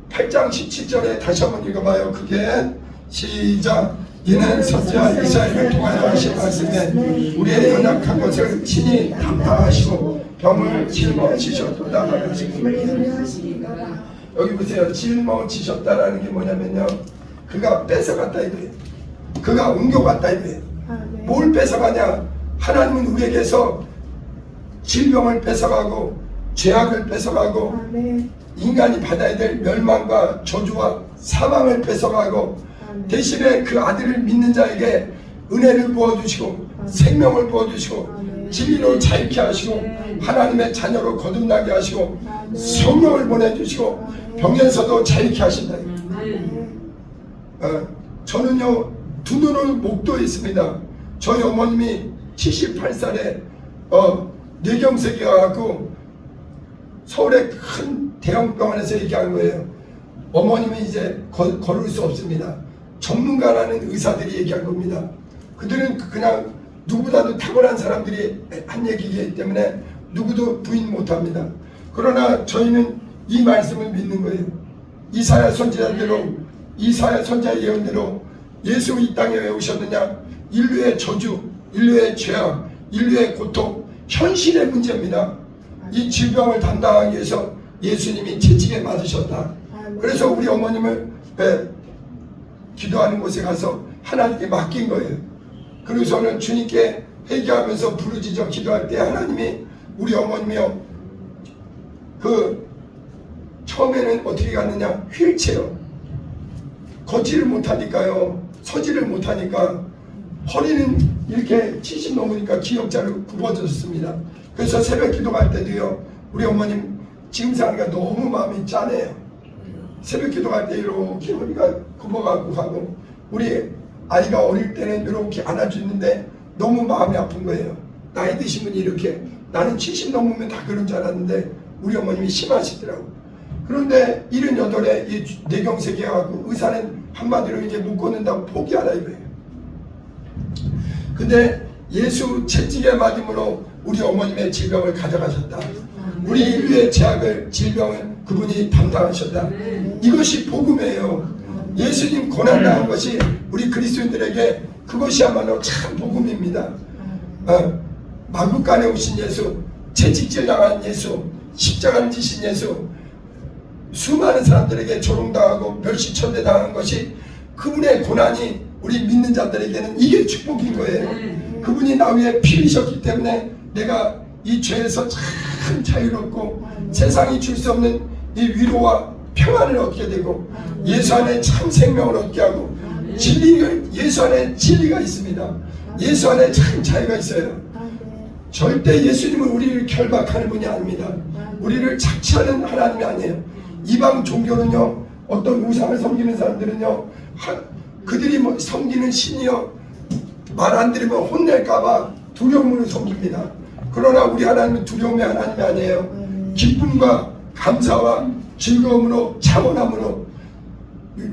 8장 17절에 다시 한번 읽어봐요. 그게 시작. 이는 선지자 이사야를 통하여 하신 말씀에 우리의 연약한 것을 친히 담당하시고 병을 짊어지셨도다 하시니라. 여기 보세요. 짊어지셨다라는 게 뭐냐면요 그가 뺏어갔다 이거예요. 그가 옮겨갔다 이거예요. 뭘 뺏어가냐? 하나님은 우리에게서 질병을 뺏어가고 죄악을 뺏어가고 인간이 받아야 될 멸망과 저주와 사망을 뺏어가고 대신에 그 아들을 믿는 자에게 은혜를 부어주시고 생명을 부어주시고 진리로 자유케 하시고 하나님의 자녀로 거듭나게 하시고 성령을 보내주시고 병에서도 자유케 하신다. 저는요 두 눈을 목도에 있습니다. 저희 어머님이 78살에 뇌경색이 와갖고 서울의 큰 대형병원에서 얘기한 거예요. 어머님이 이제 걸을 수 없습니다. 전문가라는 의사들이 얘기한 겁니다. 그들은 그냥 누구보다도 탁월한 사람들이 한 얘기이기 때문에 누구도 부인 못합니다. 그러나 저희는 이 말씀을 믿는 거예요. 이사야 선지자대로 이사야 선지자 예언대로 예수 이 땅에 왜 오셨느냐? 인류의 저주, 인류의 죄악, 인류의 고통, 현실의 문제입니다. 이 질병을 담당하기 위해서 예수님이 채찍에 맞으셨다. 그래서 우리 어머님을 기도하는 곳에 가서 하나님께 맡긴 거예요. 그리고서는 주님께 회개하면서 부르짖어 기도할 때 하나님이 우리 어머님이요 처음에는 어떻게 갔느냐? 휠체어 걷지를 못하니까요 서지를 못하니까 허리는 이렇게 70 넘으니까 기역자로 굽어졌습니다. 그래서 새벽 기도할 때도요 우리 어머님 지금 생각하니까 너무 마음이 짠해요. 새벽 기도할 때 이렇게 허리가 굽어가고 가고 우리 아이가 어릴 때는 이렇게 안아주는데 너무 마음이 아픈 거예요. 나이 드신 분이 이렇게 나는 70 넘으면 다 그런 줄 알았는데 우리 어머님이 심하시더라고. 그런데 78에 이 뇌경색이 와갖고 의사는 한마디로 이제 못 걷는다고 포기하라 이거예요. 근데 예수 채찍에 맞음으로 우리 어머님의 질병을 가져가셨다. 우리 인류의 죄악을 질병을 그분이 담당하셨다. 이것이 복음이에요. 예수님 고난당한 것이 우리 그리스도인들에게 그것이야말로 참 복음입니다. 마구간에 오신 예수, 채찍질 당한 예수, 십자가를 지신 예수, 수많은 사람들에게 조롱당하고 멸시천대 당한 것이 그분의 고난이 우리 믿는 자들에게는 이게 축복인 거예요. 그분이 나 위에 피 흘리셨기 때문에 내가 이 죄에서 참 자유롭고 세상이 줄 수 없는 이 위로와 평안을 얻게 되고 예수 안에 참 생명을 얻게 하고 예수 안에 진리가 있습니다. 예수 안에 참 자유가 있어요. 절대 예수님은 우리를 결박하는 분이 아닙니다. 우리를 착취하는 하나님이 아니에요. 이방 종교는요, 어떤 우상을 섬기는 사람들은요, 그들이 섬기는 신이요, 말 안 들으면 혼낼까봐 두려움으로 섬깁니다. 그러나 우리 하나님은 두려움의 하나님이 아니에요. 기쁨과 감사와 즐거움으로 차원함으로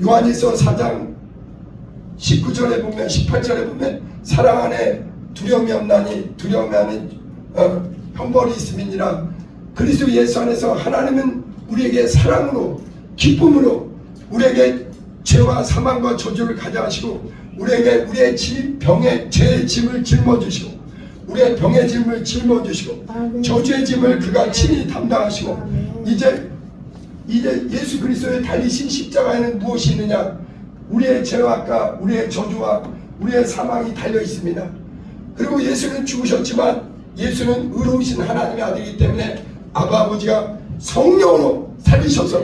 요한일서 4장 19절에 보면 18절에 보면 사랑 안에 두려움이 없나니 두려움이 안에 형벌이 있음이니라. 그리스도 예수 안에서 하나님은 우리에게 사랑으로 기쁨으로 우리에게 죄와 사망과 저주를 가져가시고 우리에게 우리의 병의 죄의 짐을 짊어주시고 우리의 병의 짐을 짊어주시고 저주의 짐을 그가 친히 담당하시고 이제 예수 그리스도의 달리신 십자가에는 무엇이 있느냐? 우리의 죄와 우리의 저주와 우리의 사망이 달려 있습니다. 그리고 예수는 죽으셨지만 예수는 의로우신 하나님의 아들이기 때문에 아버지가 성령으로 살리셔서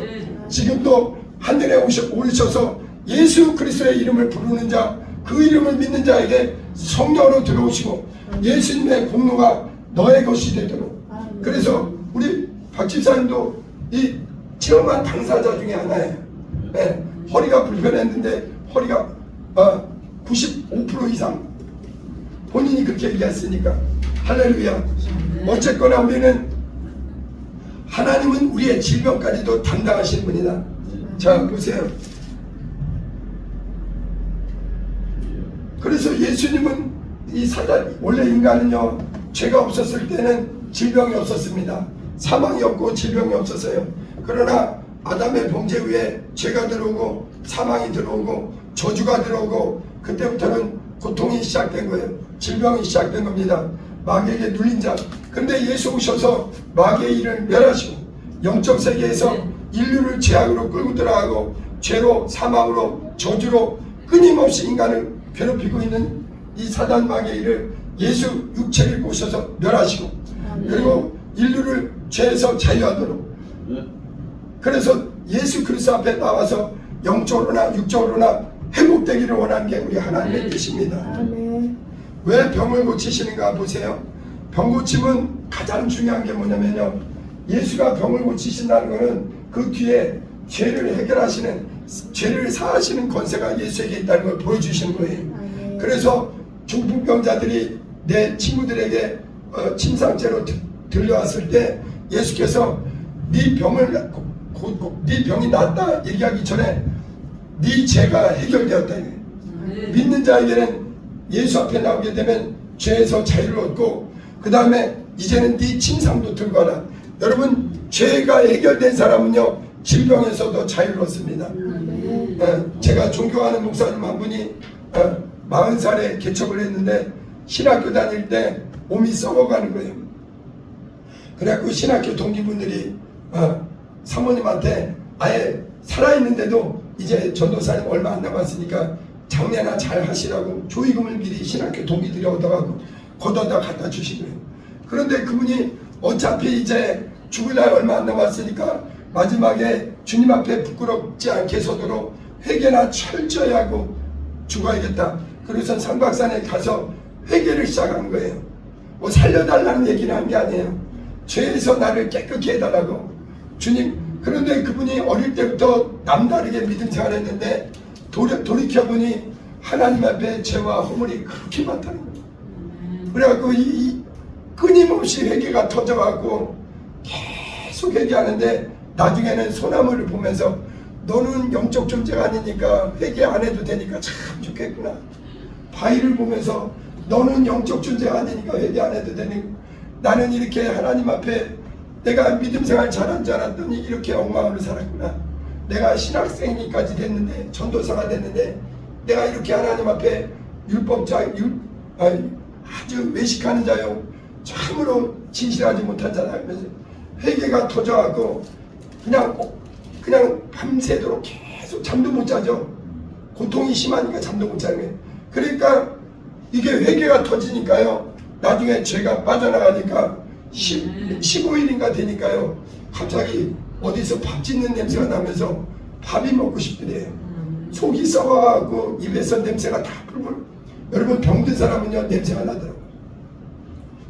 지금도 하늘에 오르셔서 예수 그리스도의 이름을 부르는 자, 그 이름을 믿는 자에게 성령으로 들어오시고 예수님의 공로가 너의 것이 되도록. 그래서 우리 박 집사님도 이 체험한 당사자 중에 하나예요. 네, 허리가 불편했는데 허리가 95% 이상 본인이 그렇게 얘기했으니까 할렐루야. 어쨌거나 우리는 하나님은 우리의 질병까지도 담당하시는 분이다. 자 보세요. 그래서 예수님은 이 사단, 원래 인간은요 죄가 없었을 때는 질병이 없었습니다. 사망이 없고 질병이 없었어요. 그러나 아담의 범죄 후에 죄가 들어오고 사망이 들어오고 저주가 들어오고 그때부터는 고통이 시작된 거예요. 질병이 시작된 겁니다. 마귀에게 눌린 자. 그런데 예수 오셔서 마귀의 일을 멸하시고 영적 세계에서 인류를 죄악으로 끌고 들어가고 죄로 사망으로 저주로 끊임없이 인간을 괴롭히고 있는 이 사단 마귀의 일을 예수 육체를 입고 오셔서 멸하시고 그리고 인류를 죄에서 자유하도록. 그래서 예수 그리스도 앞에 나와서 영적으로나 육적으로나 회복되기를 원하는 게 우리 하나님의 뜻입니다. 왜 병을 고치시는가 보세요. 병 고침은 가장 중요한 게 뭐냐면요, 예수가 병을 고치신다는 것은 그 뒤에 죄를 해결하시는, 죄를 사하시는 권세가 예수에게 있다는 걸 보여주시는 거예요. 그래서 중풍병자들이 내 친구들에게 침상죄로 들려왔을 때 예수께서 네 병이 낫다 얘기하기 전에 네 죄가 해결되었다. 믿는 자에게는 예수 앞에 나오게 되면 죄에서 자유를 얻고 그 다음에 이제는 네 침상도 들고 와라. 여러분, 죄가 해결된 사람은요 질병에서도 자유를 얻습니다. 제가 존경하는 목사님 한 분이 40살에 개척을 했는데 신학교 다닐 때 몸이 썩어가는 거예요. 그래갖고 신학교 동기분들이 사모님한테 아예 살아있는데도 이제 전도사님 얼마 안 남았으니까 장례나 잘 하시라고 조의금을 미리 신학교 동기들이 얻어가고 걷어다 갖다 주신 거예요. 그런데 그분이 어차피 이제 죽을 날 얼마 안 남았으니까 마지막에 주님 앞에 부끄럽지 않게 서도록 회개나 철저히 하고 죽어야겠다. 그래서 상박산에 가서 회개를 시작한 거예요. 뭐 살려달라는 얘기를 한 게 아니에요. 죄에서 나를 깨끗게 해달라고. 주님, 그런데 그분이 어릴 때부터 남다르게 믿음 생활했는데 돌이켜보니 하나님 앞에 죄와 허물이 그렇게 많다는 거예요. 그래갖고 끊임없이 회개가 터져갖고 계속 회개하는데 나중에는 소나무를 보면서 너는 영적 존재가 아니니까 회개 안 해도 되니까 참 좋겠구나. 바위를 보면서 너는 영적 존재가 아니니까 회개 안 해도 되니 나는 이렇게 하나님 앞에 내가 믿음 생활 잘한 줄 알았더니 이렇게 엉망으로 살았구나. 내가 신학생이까지 됐는데 전도사가 됐는데 내가 이렇게 하나님 앞에 아주 외식하는 자요 참으로 진실하지 못한 자다 하면서 회개가 터져갖고 그냥 밤새도록 계속 잠도 못 자죠. 고통이 심하니까 잠도 못 자는 거예요. 그러니까 이게 회개가 터지니까요, 나중에 죄가 빠져나가니까 15일인가 되니까요, 갑자기 어디서 밥 짓는 냄새가 나면서 밥이 먹고 싶더래요. 속이 썩어가고 입에서 냄새가 다 풀풀. 여러분, 병든 사람은요 냄새가 나더라고요.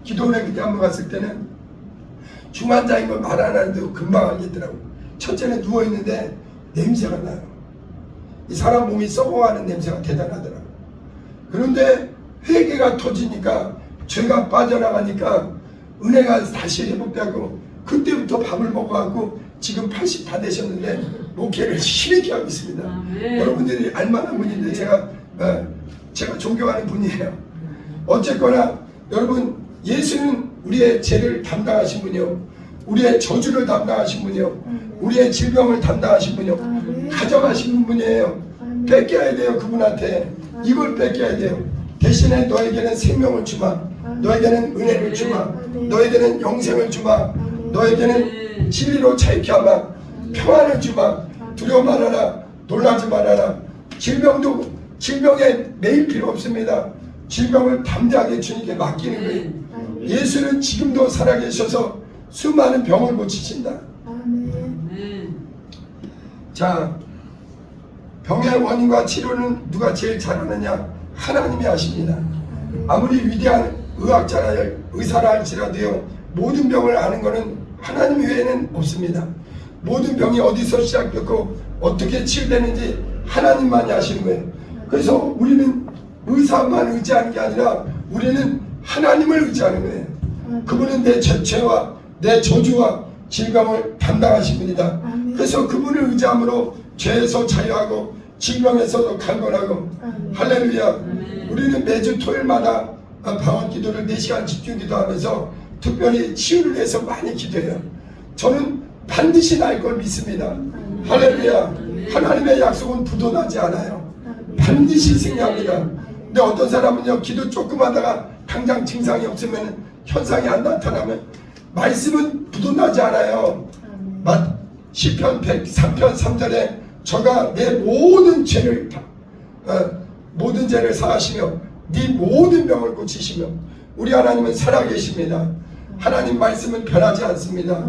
기도원에 그때 한번 갔을 때는 중환자인 걸 말 안 하는데도 금방 알겠더라고요. 첫째는 누워있는데 냄새가 나요. 이 사람 몸이 썩어가는 냄새가 대단하더라고요. 그런데 회개가 터지니까, 죄가 빠져나가니까 은혜가 다시 회복되고, 그때부터 밥을 먹어갖고 지금 80 다 되셨는데 목회를 힘있게 하고 있습니다. 여러분들이 알만한 분인데 제가 존경하는 분이에요. 어쨌거나 여러분, 예수는 우리의 죄를 담당하신 분이요, 우리의 저주를 담당하신 분이요, 우리의 질병을 담당하신 분이요, 가져가신 분이에요. 뺏겨야 돼요. 그분한테 이걸 뺏겨야 돼요. 대신에 너에게는 생명을 주마, 너에게는 은혜를 주마, 너에게는 영생을 주마, 너에게는 진리로 자유케 하마, 평안을 주마. 두려워 말아라, 놀라지 말아라. 질병에 매일 필요 없습니다. 질병을 담대하게 주님께 맡기는 거예요. 예수는 지금도 살아계셔서 수많은 병을 고치신다. 자, 병의 원인과 치료는 누가 제일 잘하느냐? 하나님이 하십니다. 아무리 위대한 의사라 할지라도요, 모든 병을 아는 것은 하나님 외에는 없습니다. 모든 병이 어디서 시작됐고 어떻게 치유되는지 하나님만이 하시는 거예요. 그래서 우리는 의사만 의지하는 게 아니라 우리는 하나님을 의지하는 거예요. 그분은 내 죄와 내 저주와 질병을 담당하신 분이다. 그래서 그분을 의지함으로 죄에서 자유하고 질병에서도 강건하고. 할렐루야. 우리는 매주 토요일마다 방언 기도를 4시간 집중 기도하면서 특별히 치유를 위해서 많이 기도해요. 저는 반드시 날 걸 믿습니다. 할렐루야. 하나님의 약속은 부도나지 않아요. 반드시 승리합니다. 근데 어떤 사람은요, 기도 조금 하다가 당장 증상이 없으면, 현상이 안 나타나면 말씀은 부도나지 않아요. 시편 103편 3절에 저가 내 모든 죄를 사하시며 네 모든 병을 고치시며. 우리 하나님은 살아계십니다. 하나님 말씀은 변하지 않습니다.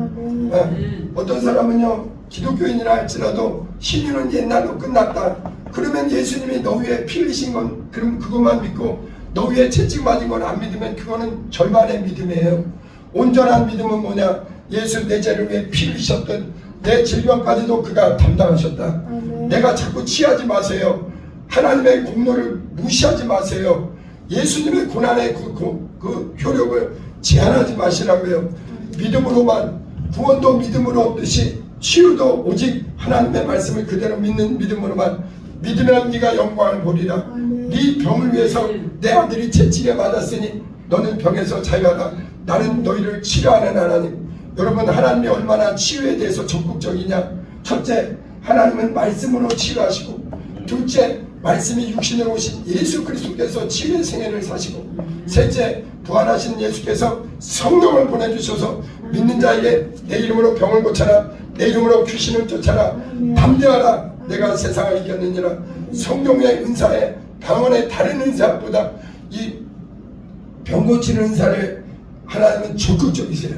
어떤 사람은요, 기독교인이라 할지라도 신유는 옛날로 끝났다. 그러면 예수님이 너 위에 피 흘리신 건, 그럼 그것만 믿고 너 위에 채찍 맞은 건 안 믿으면 그거는 절반의 믿음이에요. 온전한 믿음은 뭐냐? 예수 내 죄를 위해 피 흘리셨던 내 질병까지도 그가 담당하셨다. 내가 자꾸 취하지 마세요. 하나님의 공로를 무시하지 마세요. 예수님의 고난의 그 효력을 제한하지 마시라고요. 믿음으로만, 구원도 믿음으로 얻듯이 치유도 오직 하나님의 말씀을 그대로 믿는 믿음으로만. 믿으면 네가 영광을 보리라. 네 병을 위해서 내 아들이 채찍에 맞았으니 너는 병에서 자유하다. 나는 너희를 치료하는 하나님. 여러분, 하나님이 얼마나 치유에 대해서 적극적이냐? 첫째, 하나님은 말씀으로 치유하시고, 둘째, 말씀이 육신으로 오신 예수 그리스도께서 치유의 생애를 사시고, 셋째, 부활하신 예수께서 성령을 보내주셔서 믿는 자에게 내 이름으로 병을 고쳐라, 내 이름으로 귀신을 쫓아라, 담대하라, 내가 세상을 이겼느니라. 성령의 은사에, 방언의 다른 은사보다 이 병 고치는 은사를 하나님은 적극적이세요.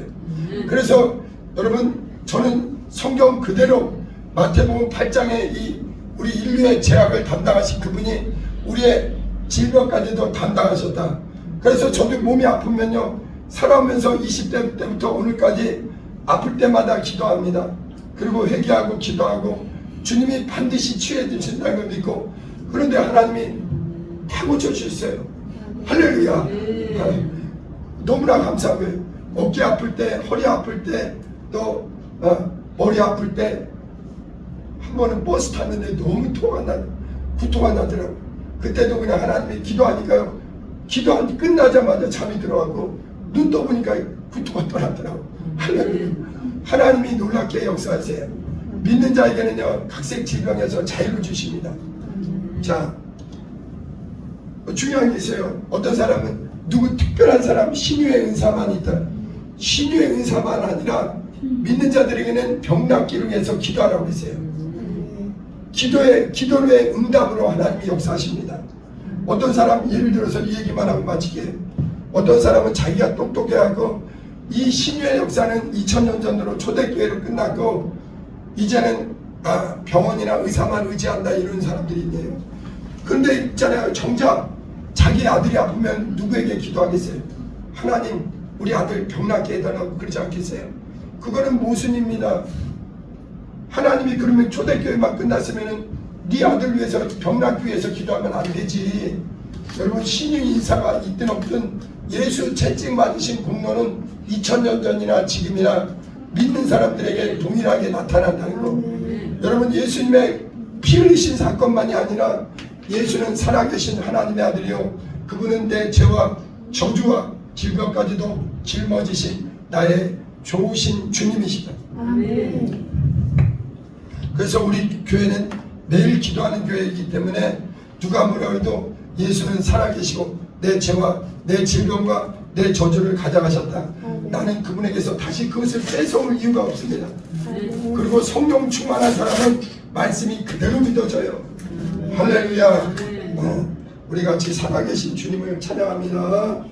그래서 여러분, 저는 성경 그대로 마태복음 8장에 이 우리 인류의 죄악을 담당하신 그분이 우리의 질병까지도 담당하셨다. 그래서 저도 몸이 아프면요, 살아오면서 20대 때부터 오늘까지 아플 때마다 기도합니다. 그리고 회개하고 기도하고 주님이 반드시 치유해 주신다는 걸 믿고. 그런데 하나님이 다 고쳐주셨어요. 할렐루야. 너무나 감사하고요. 어깨 아플 때, 허리 아플 때, 또 머리 아플 때, 한 번은 버스 탔는데 너무 구토가 나더라고요. 그때도 그냥 하나님이 기도하니까요, 기도 끝나자마자 잠이 들어가고 눈 떠보니까 구토가 떠나더라고요. 할렐루야. 하나님이 놀랍게 역사하세요. 믿는 자에게는요, 각색 질병에서 자유를 주십니다. 자, 중요한 게 있어요. 어떤 사람은 누구 특별한 사람 신유의 은사만 있다. 신유의 은사만 아니라 믿는 자들에게는 병 낫기를 위해서 기도하라고 했어요. 기도의 응답으로 하나님이 역사하십니다. 어떤 사람 예를 들어서 이 얘기만 하고 마치게, 어떤 사람은 자기가 똑똑해하고 이 신유의 역사는 2000년 전으로 초대교회로 끝났고 이제는 병원이나 의사만 의지한다 이런 사람들이 있네요. 그런데 있잖아요. 정작 자기 아들이 아프면 누구에게 기도하겠어요? 하나님 우리 아들 병 낫게 해달라고 그러지 않겠어요? 그거는 모순입니다. 하나님이 그러면 초대교회만 끝났으면은 네 아들 위해서 병 낫기 위해서 기도하면 안 되지. 여러분 신유 인사가 있든 없든 예수 채찍 맞으신 공로는 2000년 전이나 지금이나 믿는 사람들에게 동일하게 나타난다는 거. 여러분 예수님의 피 흘리신 사건만이 아니라 예수는 살아계신 하나님의 아들이요 그분은 내 죄와 저주와 질병까지도 짊어지신 나의 좋으신 주님이시다.
아멘.
그래서 우리 교회는 매일 기도하는 교회이기 때문에 누가 뭐라 해도 예수는 살아계시고 내 죄와 내 질병과 내 저주를 가져가셨다. 나는 그분에게서 다시 그것을 뺏어올 이유가 없습니다. 그리고 성령 충만한 사람은 말씀이 그대로 믿어져요. 할렐루야. 우리 같이 살아계신 주님을 찬양합니다.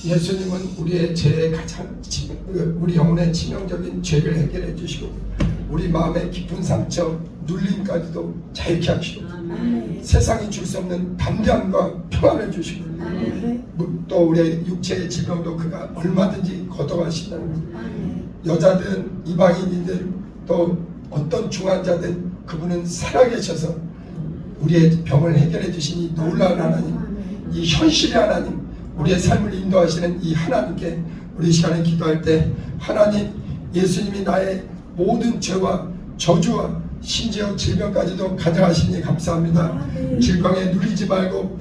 예수님은 우리의 죄의 가장 우리 영혼의 치명적인 죄를 해결해 주시고 우리 마음의 깊은 상처, 눌림까지도 자유케 하시고 세상이 줄 수 없는 담대함과 평안을 주시고 또 우리의 육체의 질병도 그가 얼마든지 걷어가신다는 것. 여자든 이방인이든 또 어떤 중환자든 그분은 살아계셔서 우리의 병을 해결해 주시니 놀라운 하나님, 이 현실의 하나님, 우리의 삶을 인도하시는 이 하나님께 우리 시간에 기도할 때 하나님, 예수님이 나의 모든 죄와 저주와 심지어 질병까지도 가져가시니 감사합니다. 질병에 눌리지 말고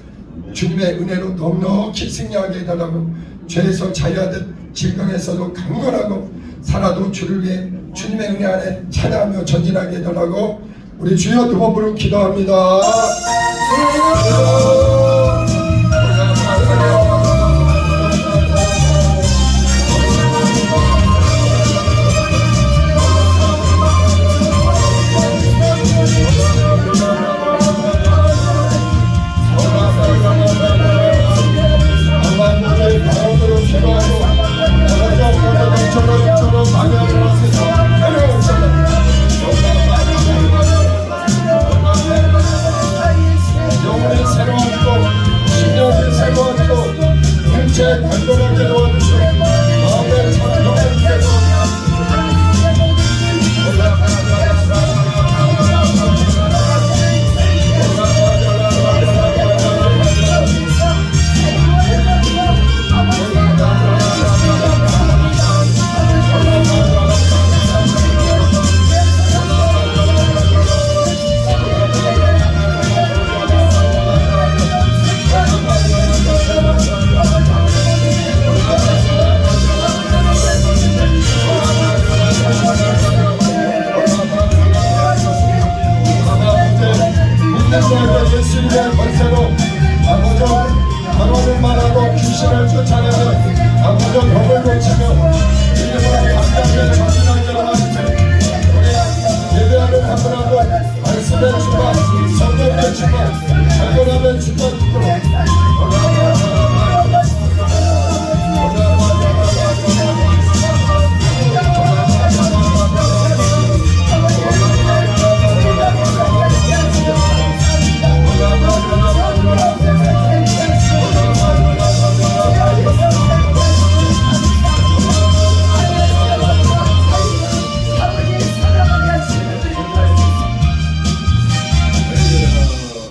주님의 은혜로 넉넉히 승리하게 해달라고, 죄에서 자유하듯 질병에서도 강건하고 살아도 주를 위해 주님의 은혜 안에 찬양하며 전진하게 해달라고 우리 주여 두 번 부르고 기도합니다. 간절하게 도와주시고 마음의 찬송을 예수님의 권세로 아버지 방언을 말하고 귀신을 쫓아내는 아버지 병을 고치며 이름으로 감당에 전진하기를 원하시되 우리 예배하는 한분한분 말씀의 주가 성령의 주가 발견하는 주가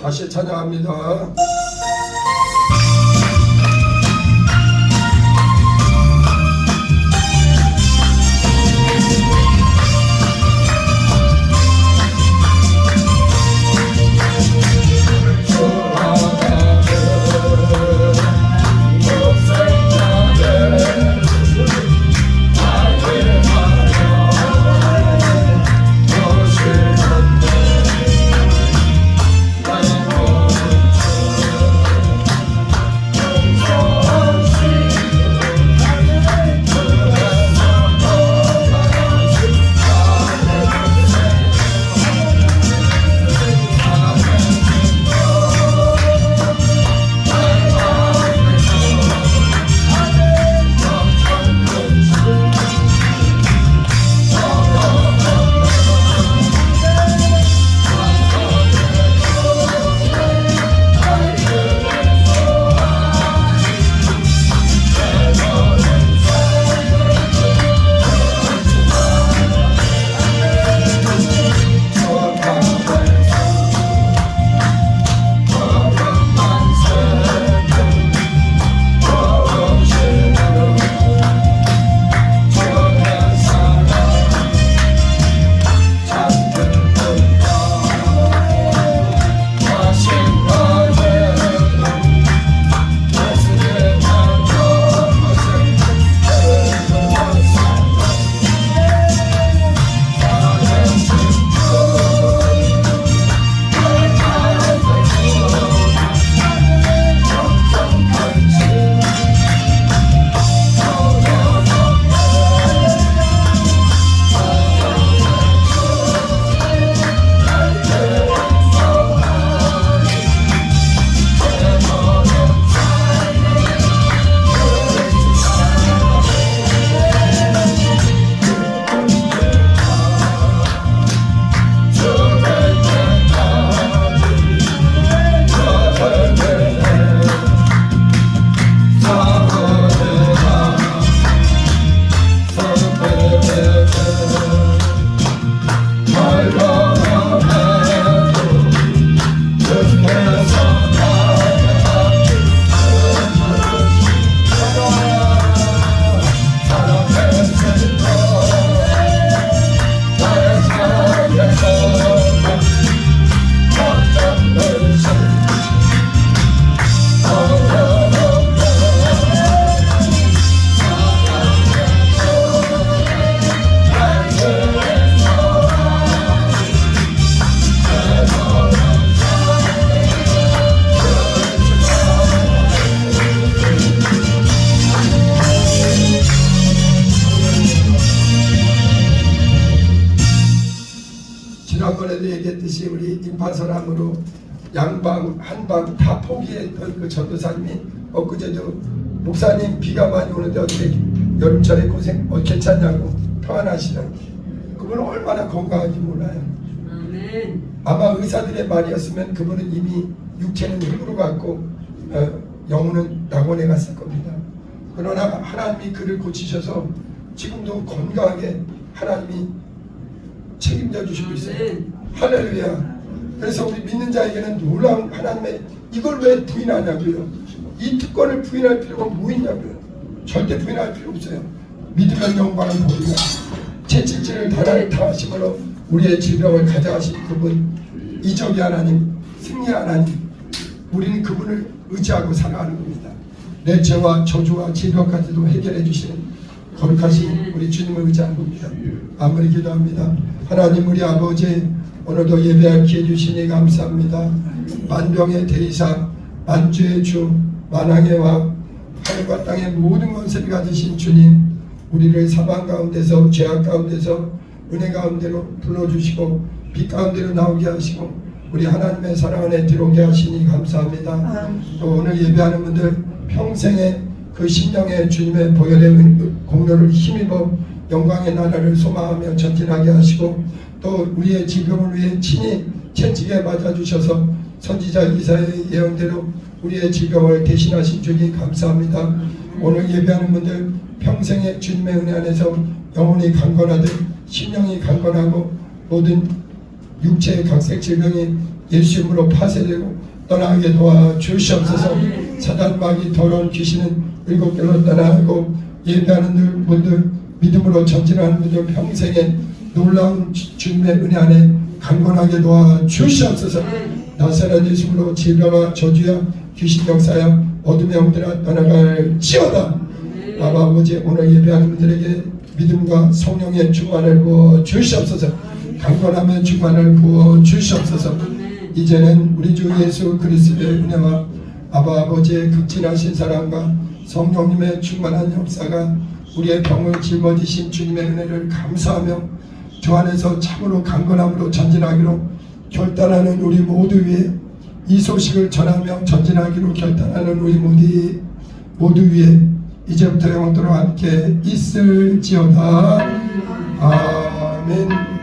다시 찬양합니다. 지난번에도 얘기했듯이 우리 임파선암으로 양방 한방 다 포기했던 그 전도사님이 엊그제도 목사님 비가 많이 오는데 어떻게 여름철에 고생 괜찮냐고 평안하시냐고. 그분은 얼마나 건강한지 몰라요.
아멘.
아마 의사들의 말이었으면 그분은 이미 육체는 흙으로 갔고 영혼은 낙원에 갔을 겁니다. 그러나 하나님이 그를 고치셔서 지금도 건강하게 하나님이 책임져 주시고 있어요. 할렐루야. 그래서 우리 믿는 자에게는 놀라운 하나님의 이걸 왜 부인하냐고요. 이 특권을 부인할 필요가 뭐 있냐고요. 절대 부인할 필요 없어요. 믿으면 영광을 보리라. 채찍질을 다하심으로 우리의 질병을 가져가신 그분, 이적의 하나님, 승리의 하나님, 우리는 그분을 의지하고 살아가는 겁니다. 내 죄와 저주와 질병까지도 해결해 주시는 거룩하신 우리 주님을 의지하는 겁니다. 아무리 기도합니다. 하나님 우리 아버지, 오늘도 예배할 기회 주시니 감사합니다. 만병의 대이사, 만주의 주, 만왕의 왕, 하늘과 땅의 모든 것을 가지신 주님, 우리를 사망 가운데서 죄악 가운데서 은혜 가운데로 불러주시고 빛 가운데로 나오게 하시고 우리 하나님의 사랑 안에 들어오게 하시니 감사합니다. 또 오늘 예배하는 분들 평생에 그 심령의 주님의 보혈의 공로를 힘입어 영광의 나라를 소망하며 전진하게 하시고 또 우리의 질병을 위해 친히 채찍에 맞아주셔서 선지자 이사야의 예언대로 우리의 질병을 대신하신 주님 감사합니다. 오늘 예배하는 분들 평생의 주님의 은혜 안에서 영혼이 강건하듯 심령이 강건하고 모든 육체의 각색 질병이 예수 이름으로 파쇄되고 떠나게 도와주시옵소서. 사단 마귀 더러운 귀신은 일곱 개로 떠나고 예배하는 분들 믿음으로 전진하는 분들 평생에 놀라운 주님의 은혜 안에 강건하게 도와주시옵소서. 나사렛 예수로 질병과 저주야 귀신 역사야 어둠의 영들아 떠나갈지어다. 아버지 오늘 예배하는 분들에게 믿음과 성령의 충만을 부어 주시옵소서. 강건함의 충만을 부어 주시옵소서. 이제는 우리 주 예수 그리스도의 은혜와 아버지의 극진하신 사랑과 성령님의 충만한 역사가 우리의 병을 짊어지신 주님의 은혜를 감사하며 주 안에서 참으로 강건함으로 전진하기로 결단하는 우리 모두 위에 이 소식을 전하며 전진하기로 결단하는 우리 모두 위에 이제부터 영원토록 함께 있을지어다. 아멘.